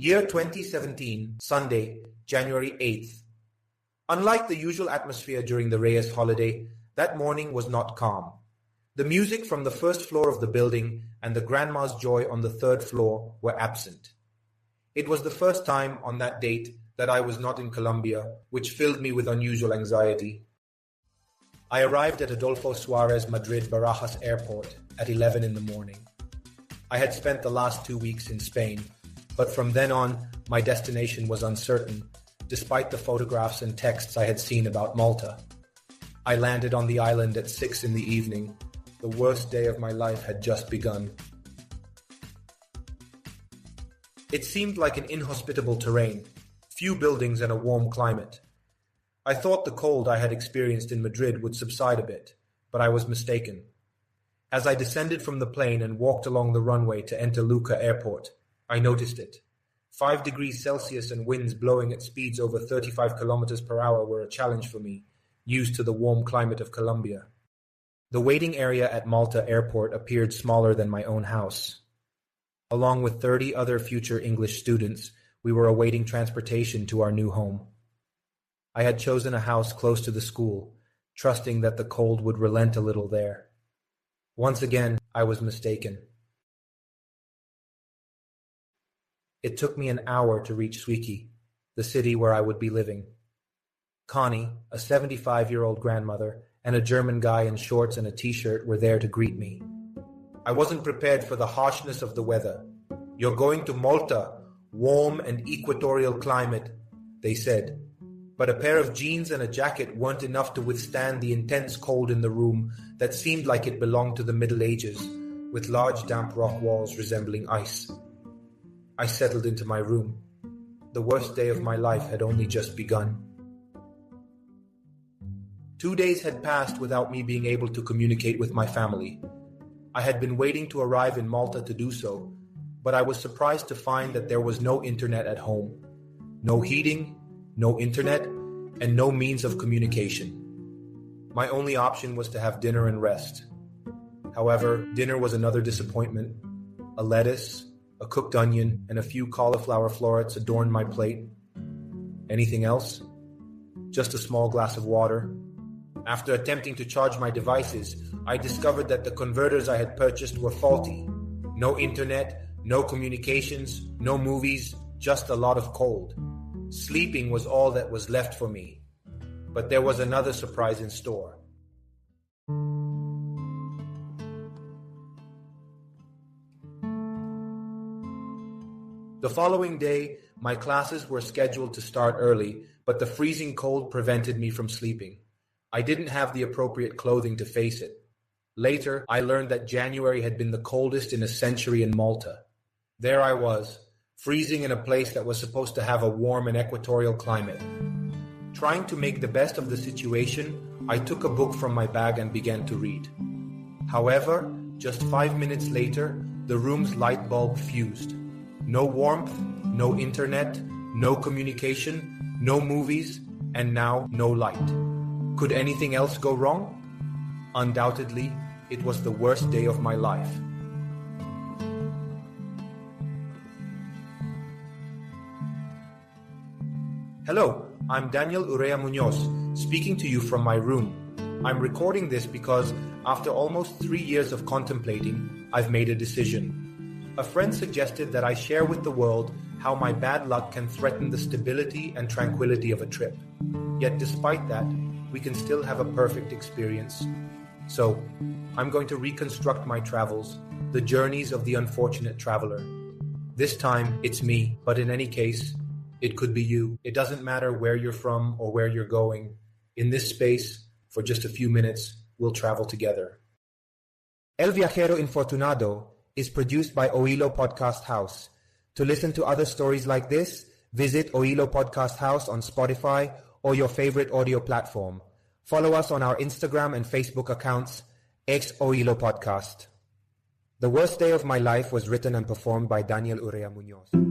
Year 2017, Sunday, January 8th. Unlike the usual atmosphere during the Reyes holiday, that morning was not calm. The music from the first floor of the building and the grandma's joy on the third floor were absent. It was the first time on that date that I was not in Colombia, which filled me with unusual anxiety. I arrived at Adolfo Suarez Madrid Barajas Airport at 11 in the morning. I had spent the last 2 weeks in Spain, but from then on, my destination was uncertain, despite the photographs and texts I had seen about Malta. I landed on the island at 6 in the evening. The worst day of my life had just begun. It seemed like an inhospitable terrain, few buildings and a warm climate. I thought the cold I had experienced in Madrid would subside a bit, but I was mistaken. As I descended from the plane and walked along the runway to enter Luca Airport, I noticed it. 5 degrees Celsius and winds blowing at speeds over 35 kilometers per hour were a challenge for me, used to the warm climate of Colombia. The waiting area at Malta Airport appeared smaller than my own house. Along with 30 other future English students, we were awaiting transportation to our new home. I had chosen a house close to the school, trusting that the cold would relent a little there. Once again, I was mistaken. It took me an hour to reach Suiki, the city where I would be living. Connie, a 75-year-old grandmother, and a German guy in shorts and a t-shirt were there to greet me. I wasn't prepared for the harshness of the weather. "You're going to Malta, warm and equatorial climate," they said. But a pair of jeans and a jacket weren't enough to withstand the intense cold in the room that seemed like it belonged to the Middle Ages, with large damp rock walls resembling ice. I settled into my room. The worst day of my life had only just begun. 2 days had passed without me being able to communicate with my family. I had been waiting to arrive in Malta to do so, but I was surprised to find that there was no internet at home. No heating, no internet, and no means of communication. My only option was to have dinner and rest. However, dinner was another disappointment. A lettuce, a cooked onion, and a few cauliflower florets adorned my plate. Anything else? Just a small glass of water. After attempting to charge my devices, I discovered that the converters I had purchased were faulty. No internet, no communications, no movies, just a lot of cold. Sleeping was all that was left for me. But there was another surprise in store. The following day, my classes were scheduled to start early, but the freezing cold prevented me from sleeping. I didn't have the appropriate clothing to face it. Later, I learned that January had been the coldest in a century in Malta. There I was, freezing in a place that was supposed to have a warm and equatorial climate. Trying to make the best of the situation, I took a book from my bag and began to read. However, just 5 minutes later, the room's light bulb fused. No warmth, no internet, no communication, no movies, and now no light. Could anything else go wrong? Undoubtedly, it was the worst day of my life. Hello, I'm Daniel Urrea M, speaking to you from my room. I'm recording this because, after almost 3 years of contemplating, I've made a decision. A friend suggested that I share with the world how my bad luck can threaten the stability and tranquility of a trip. Yet despite that, we can still have a perfect experience. So, I'm going to reconstruct my travels, the journeys of the unfortunate traveler. This time, it's me, but in any case, it could be you. It doesn't matter where you're from or where you're going. In this space, for just a few minutes, we'll travel together. El Viajero Infortunado is produced by Oilo Podcast House. To listen to other stories like this, visit Oilo Podcast House on Spotify or your favorite audio platform. Follow us on our Instagram and Facebook accounts, ex Oilo Podcast. The Worst Day of My Life was written and performed by Daniel Urrea M.